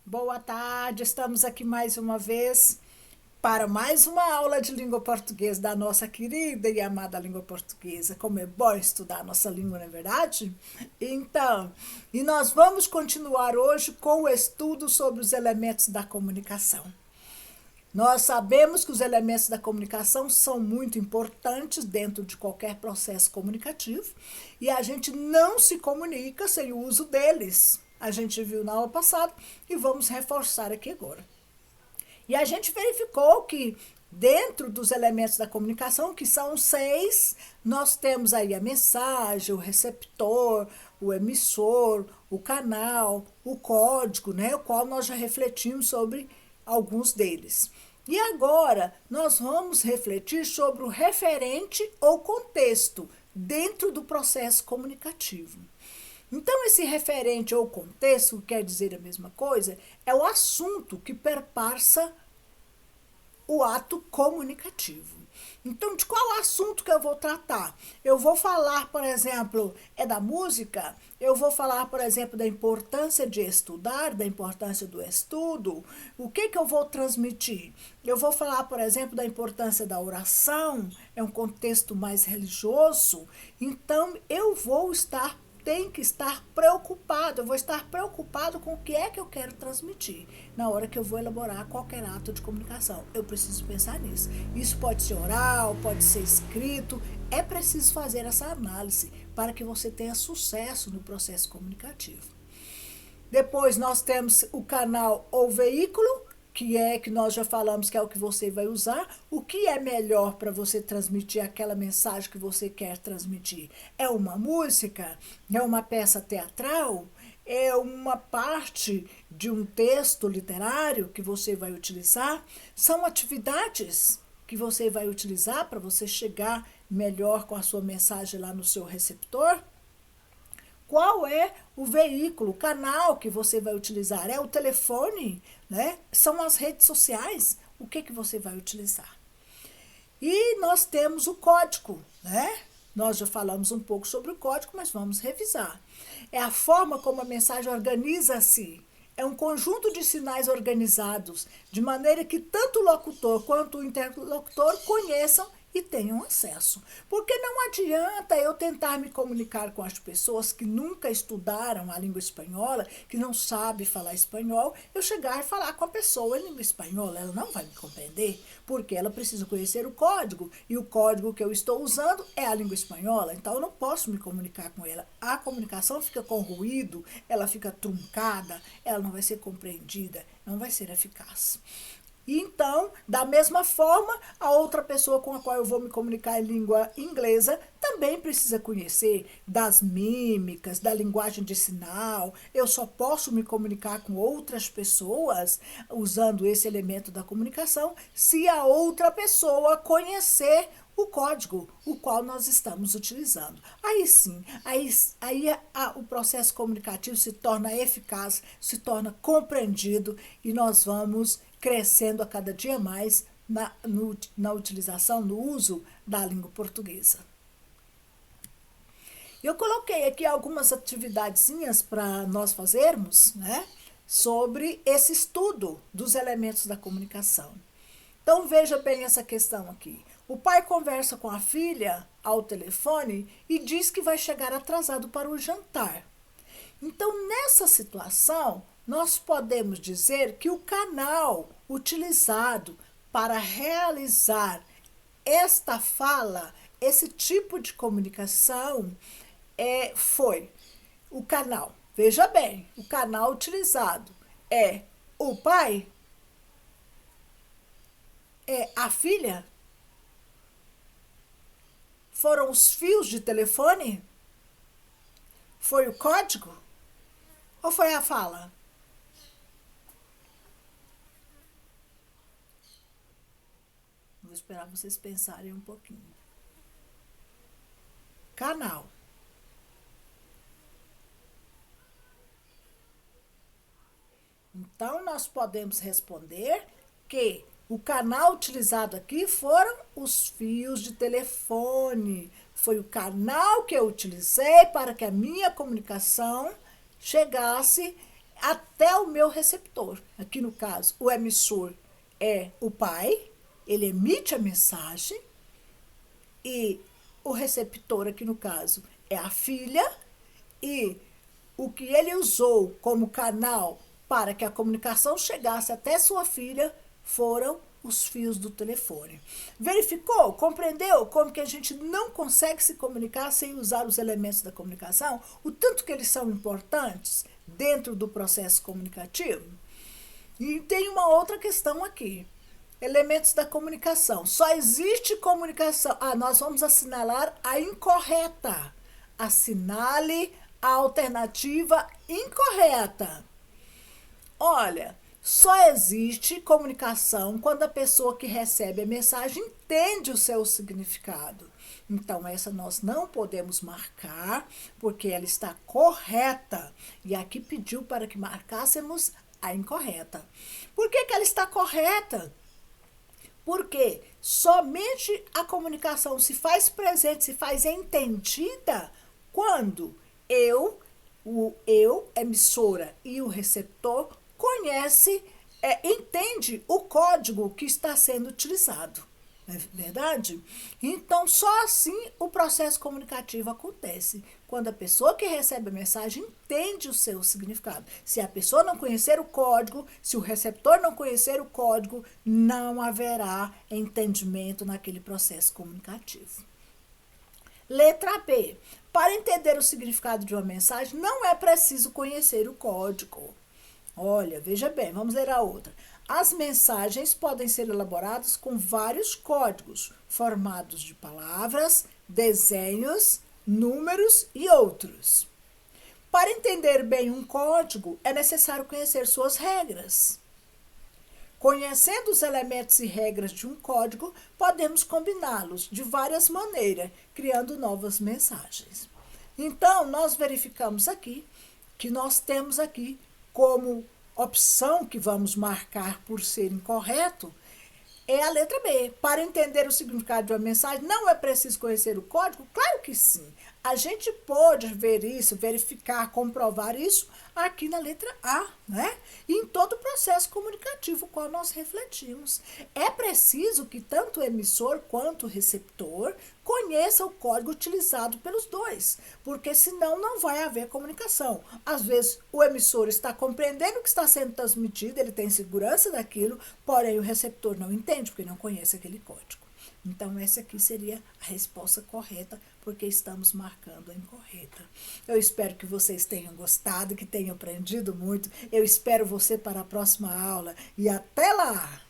Boa tarde, estamos aqui mais uma vez para mais uma aula de língua portuguesa da nossa querida e amada língua portuguesa. Como é bom estudar a nossa língua, não é verdade? Então, e nós vamos continuar hoje com o estudo sobre os elementos da comunicação. Nós sabemos que os elementos da comunicação são muito importantes dentro de qualquer processo comunicativo e a gente não se comunica sem o uso deles. A gente viu na aula passada e vamos reforçar aqui agora. E a gente verificou que dentro dos elementos da comunicação, que são 6, nós temos aí a mensagem, o receptor, o emissor, o canal, o código, né, o qual nós já refletimos sobre alguns deles. E agora nós vamos refletir sobre o referente ou contexto dentro do processo comunicativo. Então, esse referente ou contexto, que quer dizer a mesma coisa, é o assunto que perpassa o ato comunicativo. Então, de qual assunto que eu vou tratar? Eu vou falar, por exemplo, da música, eu vou falar, por exemplo, da importância de estudar, da importância do estudo. O que eu vou transmitir? Eu vou falar, por exemplo, da importância da oração, é um contexto mais religioso. Então, tem que estar preocupado, eu vou estar preocupado com o que é que eu quero transmitir na hora que eu vou elaborar qualquer ato de comunicação. Eu preciso pensar nisso. Isso pode ser oral, pode ser escrito, é preciso fazer essa análise para que você tenha sucesso no processo comunicativo. Depois nós temos o canal ou veículo, que nós já falamos que é o que você vai usar. O que é melhor para você transmitir aquela mensagem que você quer transmitir? É uma música? É uma peça teatral? É uma parte de um texto literário que você vai utilizar? São atividades que você vai utilizar para você chegar melhor com a sua mensagem lá no seu receptor? Qual é o veículo, o canal que você vai utilizar? É o telefone, né? São as redes sociais? O que você vai utilizar? E nós temos o código, né? Nós já falamos um pouco sobre o código, mas vamos revisar. É a forma como a mensagem organiza-se. É um conjunto de sinais organizados, de maneira que tanto o locutor quanto o interlocutor conheçam e tenham acesso. Porque não adianta eu tentar me comunicar com as pessoas que nunca estudaram a língua espanhola, que não sabem falar espanhol, eu chegar e falar com a pessoa em língua espanhola. Ela não vai me compreender, porque ela precisa conhecer o código, e o código que eu estou usando é a língua espanhola, então eu não posso me comunicar com ela. A comunicação fica com ruído, ela fica truncada, ela não vai ser compreendida, não vai ser eficaz. Então, da mesma forma, a outra pessoa com a qual eu vou me comunicar em língua inglesa também precisa conhecer das mímicas, da linguagem de sinal. Eu só posso me comunicar com outras pessoas usando esse elemento da comunicação se a outra pessoa conhecer o código, o qual nós estamos utilizando. Aí sim, o processo comunicativo se torna eficaz, se torna compreendido e nós vamos crescendo a cada dia mais na utilização, no uso da língua portuguesa. Eu coloquei aqui algumas atividadezinhas para nós fazermos, né, sobre esse estudo dos elementos da comunicação. Então veja bem essa questão aqui. O pai conversa com a filha ao telefone e diz que vai chegar atrasado para o jantar. Então, nessa situação, nós podemos dizer que o canal utilizado para realizar esta fala, esse tipo de comunicação, foi o canal. Veja bem, o canal utilizado é o pai, é a filha, foram os fios de telefone, foi o código ou foi a fala? Vou esperar vocês pensarem um pouquinho. Canal. Então, nós podemos responder que o canal utilizado aqui foram os fios de telefone, foi o canal que eu utilizei para que a minha comunicação chegasse até o meu receptor. Aqui no caso, o emissor é o pai, ele emite a mensagem, e o receptor, aqui no caso, é a filha, e o que ele usou como canal para que a comunicação chegasse até sua filha foram os fios do telefone. Verificou? Compreendeu como que a gente não consegue se comunicar sem usar os elementos da comunicação? O tanto que eles são importantes dentro do processo comunicativo? E tem uma outra questão aqui. Elementos da comunicação. Só existe comunicação. Nós vamos assinalar a incorreta. Assinale a alternativa incorreta. Olha, só existe comunicação quando a pessoa que recebe a mensagem entende o seu significado. Então, essa nós não podemos marcar, porque ela está correta. E aqui pediu para que marcássemos a incorreta. Por que ela está correta? Porque somente a comunicação se faz presente, se faz entendida quando o emissora e o receptor entende o código que está sendo utilizado. Não é verdade? Então, só assim o processo comunicativo acontece. Quando a pessoa que recebe a mensagem entende o seu significado. Se a pessoa não conhecer o código, se o receptor não conhecer o código, não haverá entendimento naquele processo comunicativo. Letra B. Para entender o significado de uma mensagem, não é preciso conhecer o código. Olha, veja bem, vamos ler a outra. As mensagens podem ser elaboradas com vários códigos, formados de palavras, desenhos, números e outros. Para entender bem um código, é necessário conhecer suas regras. Conhecendo os elementos e regras de um código, podemos combiná-los de várias maneiras, criando novas mensagens. Então, nós verificamos aqui que nós temos aqui como opção que vamos marcar por ser incorreto, é a letra B. Para entender o significado de uma mensagem, não é preciso conhecer o código? Claro que sim. A gente pode ver isso, verificar, comprovar isso aqui na letra A, né? E em todo o processo comunicativo qual nós refletimos. É preciso que tanto o emissor quanto o receptor conheça o código utilizado pelos dois, porque senão não vai haver comunicação. Às vezes o emissor está compreendendo o que está sendo transmitido, ele tem segurança daquilo, porém o receptor não entende porque não conhece aquele código. Então, essa aqui seria a resposta correta, porque estamos marcando a incorreta. Eu espero que vocês tenham gostado, que tenham aprendido muito. Eu espero você para a próxima aula. E até lá!